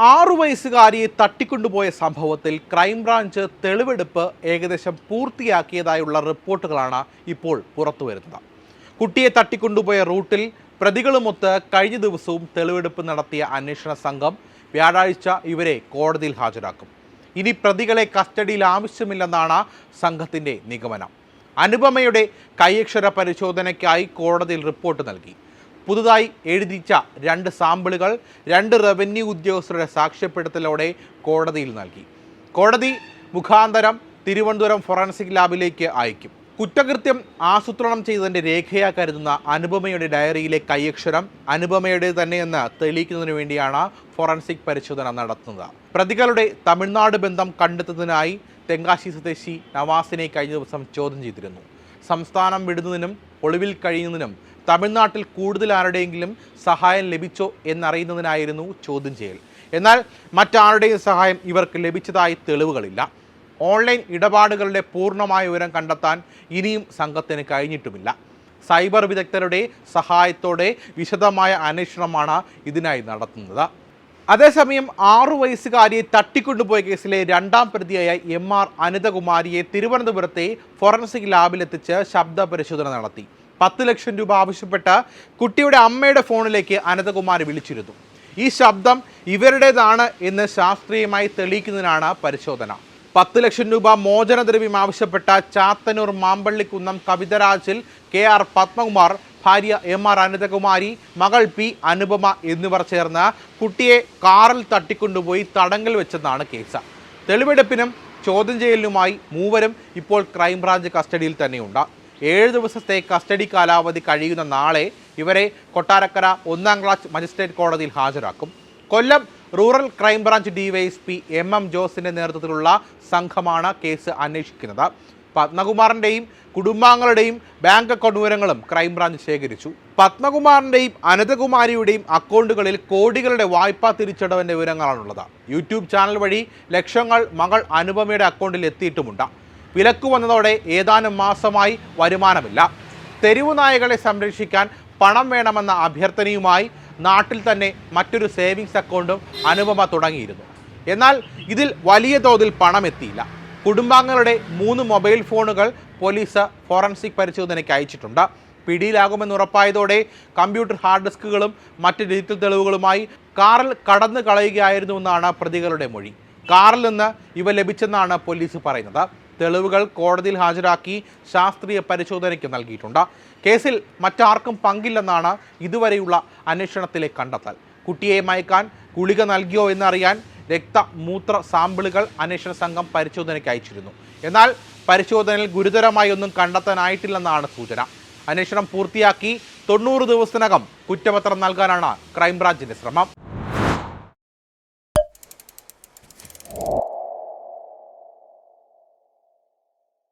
6 വയസ്സുകാരിയെ തട്ടിക്കൊണ്ടുപോയ സംഭവത്തിൽ ക്രൈംബ്രാഞ്ച് തെളിവെടുപ്പ് ഏകദേശം പൂർത്തിയാക്കിയതായുള്ള റിപ്പോർട്ടുകളാണ് ഇപ്പോൾ പുറത്തുവരുന്നത്. കുട്ടിയെ തട്ടിക്കൊണ്ടുപോയ റൂട്ടിൽ പ്രതികളുമൊത്ത് കഴിഞ്ഞ ദിവസവും തെളിവെടുപ്പ് നടത്തിയ അന്വേഷണ സംഘം വ്യാഴാഴ്ച ഇവരെ കോടതിയിൽ ഹാജരാക്കും. ഇനി പ്രതികളെ കസ്റ്റഡിയിൽ ആവശ്യമില്ലെന്നാണ് സംഘത്തിൻ്റെ നിഗമനം. അനുപമയുടെ കൈയക്ഷര പരിശോധനയ്ക്കായി കോടതിയിൽ റിപ്പോർട്ട് നൽകി. പുതുതായി എഴുതിച്ച 2 സാമ്പിളുകൾ 2 റവന്യൂ ഉദ്യോഗസ്ഥരുടെ സാക്ഷ്യപ്പെടുത്തലോടെ കോടതിയിൽ നൽകി. കോടതി മുഖാന്തരം തിരുവനന്തപുരം ഫോറൻസിക് ലാബിലേക്ക് അയക്കും. കുറ്റകൃത്യം ആസൂത്രണം ചെയ്തതിൻ്റെ രേഖയാ കരുതുന്ന അനുപമയുടെ ഡയറിയിലെ കൈയക്ഷരം അനുപമയുടെ തന്നെയെന്ന് തെളിയിക്കുന്നതിന് വേണ്ടിയാണ് ഫോറൻസിക് പരിശോധന നടത്തുന്നത്. പ്രതികളുടെ തമിഴ്നാട് ബന്ധം കണ്ടെത്തുന്നതിനായി തെങ്കാശി സ്വദേശി നവാസിനെ കഴിഞ്ഞ ദിവസം ചോദ്യം ചെയ്തിരുന്നു. സംസ്ഥാനം വിടുന്നതിനും ഒളിവിൽ കഴിയുന്നതിനും തമിഴ്നാട്ടിൽ കൂടുതൽ ആരുടെയെങ്കിലും സഹായം ലഭിച്ചോ എന്നറിയുന്നതിനായിരുന്നു ചോദ്യം ചെയ്യൽ. എന്നാൽ മറ്റാരുടെയും സഹായം ഇവർക്ക് ലഭിച്ചതായി തെളിവുകളില്ല. ഓൺലൈൻ ഇടപാടുകളുടെ പൂർണ്ണമായ വിവരം കണ്ടെത്താൻ ഇനിയും സംഘത്തിന് കഴിഞ്ഞിട്ടുമില്ല. സൈബർ വിദഗ്ധരുടെ സഹായത്തോടെ വിശദമായ അന്വേഷണമാണ് ഇതിനായി നടത്തുന്നത്. അതേസമയം 6 വയസ്സുകാരിയെ തട്ടിക്കൊണ്ടുപോയ കേസിലെ 2ാം പ്രതിയായ MR അനിതകുമാരിയെ തിരുവനന്തപുരത്തെ ഫോറൻസിക് ലാബിലെത്തിച്ച് ശബ്ദ പരിശോധന നടത്തി. 10 ലക്ഷം രൂപ ആവശ്യപ്പെട്ട് കുട്ടിയുടെ അമ്മയുടെ ഫോണിലേക്ക് അനിതകുമാരി വിളിച്ചിരുന്നു. ഈ ശബ്ദം ഇവരുടേതാണ് എന്ന് ശാസ്ത്രീയമായി തെളിയിക്കുന്നതിനാണ് പരിശോധന. 10 ലക്ഷം രൂപ മോചനദ്രവ്യം ആവശ്യപ്പെട്ട ചാത്തന്നൂർ മാമ്പള്ളിക്കുന്നം കവിതരാജിൽ KR പത്മകുമാർ, ഭാര്യ MR അനിതകുമാരി, മകൾ P അനുപമ എന്നിവർ ചേർന്ന് കുട്ടിയെ കാറിൽ തട്ടിക്കൊണ്ടുപോയി തടങ്കൽ വെച്ചെന്നാണ് കേസ്. തെളിവെടുപ്പിനും ചോദ്യം ചെയ്യലിനുമായി മൂവരും ഇപ്പോൾ ക്രൈംബ്രാഞ്ച് കസ്റ്റഡിയിൽ തന്നെയുണ്ട്. 7 ദിവസത്തെ കസ്റ്റഡി കാലാവധി കഴിയുന്ന നാളെ ഇവരെ കൊട്ടാരക്കര 1ാം ക്ലാസ് മജിസ്ട്രേറ്റ് കോടതിയിൽ ഹാജരാക്കും. കൊല്ലം റൂറൽ ക്രൈംബ്രാഞ്ച് DYSP MM ജോസിൻ്റെ നേതൃത്വത്തിലുള്ള സംഘമാണ് കേസ് അന്വേഷിക്കുന്നത്. പത്മകുമാറിൻ്റെയും കുടുംബാംഗങ്ങളുടെയും ബാങ്ക് അക്കൗണ്ട് വിവരങ്ങളും ക്രൈംബ്രാഞ്ച് ശേഖരിച്ചു. പത്മകുമാറിൻ്റെയും അനിതകുമാരിയുടെയും അക്കൗണ്ടുകളിൽ കോടികളുടെ വായ്പാ തിരിച്ചടവിൻ്റെ വിവരങ്ങളാണുള്ളത്. യൂട്യൂബ് ചാനൽ വഴി ലക്ഷങ്ങൾ മകൾ അനുപമയുടെ അക്കൗണ്ടിൽ എത്തിയിട്ടുമുണ്ട്. വിലക്ക് വന്നതോടെ ഏതാനും മാസമായി വരുമാനമില്ല. തെരുവു നായകളെ സംരക്ഷിക്കാൻ പണം വേണമെന്ന അഭ്യർത്ഥനയുമായി നാട്ടിൽ തന്നെ മറ്റൊരു സേവിങ്സ് അക്കൗണ്ടും അനുപമ തുടങ്ങിയിരുന്നു. എന്നാൽ ഇതിൽ വലിയ തോതിൽ പണം എത്തിയില്ല. കുടുംബാംഗങ്ങളുടെ 3 മൊബൈൽ ഫോണുകൾ പോലീസ് ഫോറൻസിക് പരിശോധനയ്ക്ക് അയച്ചിട്ടുണ്ട്. പിടിയിലാകുമെന്ന് ഉറപ്പായതോടെ കമ്പ്യൂട്ടർ ഹാർഡ് ഡിസ്കുകളും മറ്റ് ഡിജിറ്റൽ തെളിവുകളുമായി കാറിൽ കടന്നു കളയുകയായിരുന്നുവെന്നാണ് പ്രതികളുടെ മൊഴി. കാറിൽ നിന്ന് ഇവ ലഭിച്ചെന്നാണ് പോലീസ് പറയുന്നത്. തെളിവുകൾ കോടതിയിൽ ഹാജരാക്കി ശാസ്ത്രീയ പരിശോധനയ്ക്ക് നൽകിയിട്ടുണ്ട്. കേസിൽ മറ്റാർക്കും പങ്കില്ലെന്നാണ് ഇതുവരെയുള്ള അന്വേഷണത്തിലെ കണ്ടെത്തൽ. കുട്ടിയെ മയക്കാൻ ഗുളിക നൽകിയോ എന്നറിയാൻ രക്തമൂത്ര സാമ്പിളുകൾ അന്വേഷണ സംഘം പരിശോധനയ്ക്ക് അയച്ചിരുന്നു. എന്നാൽ പരിശോധനയിൽ ഗുരുതരമായി ഒന്നും കണ്ടെത്താനായിട്ടില്ലെന്നാണ് സൂചന. അന്വേഷണം പൂർത്തിയാക്കി 90 ദിവസത്തിനകം കുറ്റപത്രം നൽകാനാണ് ക്രൈംബ്രാഞ്ചിന്റെ ശ്രമം.